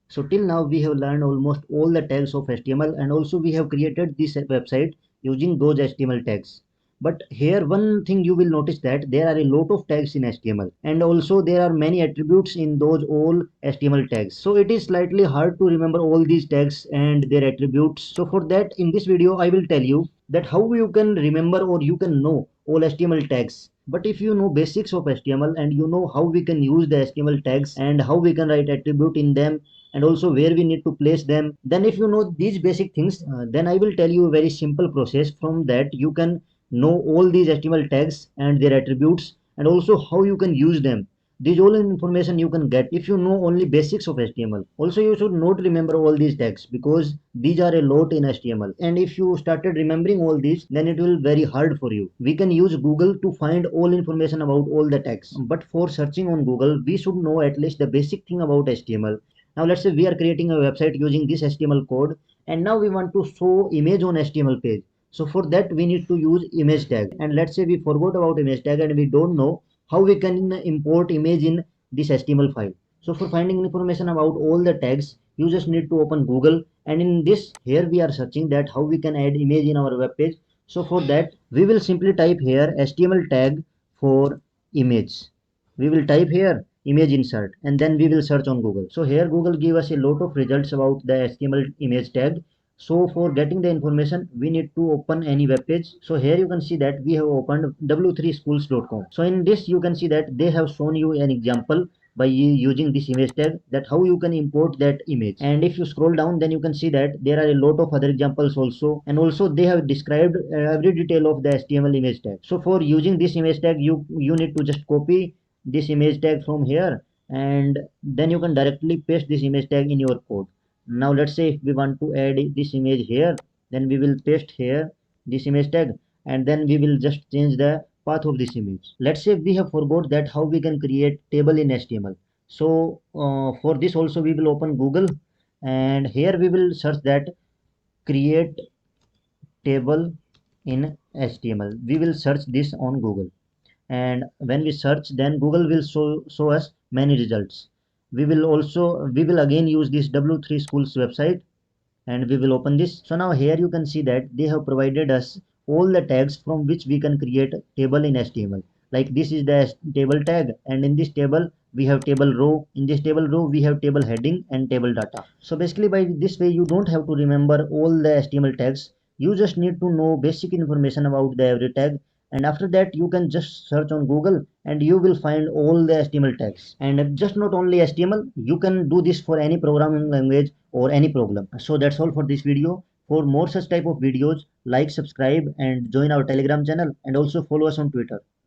So till now we have learned almost all the tags of HTML, and also we have created this website using those HTML tags. But here one thing you will notice that there are a lot of tags in HTML, and also there are many attributes in those all HTML tags. So it is slightly hard to remember all these tags and their attributes. So for that, in this video I will tell you that how you can remember or you can know all HTML tags. But if you know basics of HTML and you know how we can use the HTML tags and how we can write attribute in them and also where we need to place them, then if you know these basic things, then I will tell you a very simple process. From that you can know all these HTML tags and their attributes and also how you can use them. These all information you can get if you know only basics of HTML. Also you should not remember all these tags because these are a lot in HTML, and if you started remembering all these, then it will very hard for you. We can use Google to find all information about all the tags, but for searching on Google we should know at least the basic thing about HTML. Now let's say we are creating a website using this HTML code, and now we want to show image on HTML page. So for that we need to use image tag, and let's say we forgot about image tag and we don't know how we can import image in this HTML file. So for finding information about all the tags, you just need to open Google, and in this here we are searching that how we can add image in our web page. So for that we will simply type here HTML tag for image. We will type here image insert, and then we will search on Google. So here Google give us a lot of results about the HTML image tag. So for getting the information we need to open any web page. So here you can see that we have opened w3schools.com. So in this you can see that they have shown you an example by using this image tag that how you can import that image. And if you scroll down, then you can see that there are a lot of other examples also, and also they have described every detail of the HTML image tag. So for using this image tag, you need to just copy this image tag from here, and then you can directly paste this image tag in your code. Now let's say if we want to add this image here, then we will paste here this image tag, and then we will just change the path of this image. Let's say we have forgot that how we can create table in HTML. So for this also we will open Google, and here we will search that create table in HTML. We will search this on Google, and when we search, then Google will show us many results. We will again use this w3 schools website, and we will open this. So now here you can see that they have provided us all the tags from which we can create a table in HTML. Like this is the table tag, and in this table we have table row. In this table row we have table heading and table data. So basically by this way you don't have to remember all the HTML tags. You just need to know basic information about the every tag, and after that you can just search on Google and you will find all the HTML tags. And just not only HTML, you can do this for any programming language or any problem. So that's all for this video. For more such type of videos, like, subscribe and join our Telegram channel, and also follow us on Twitter.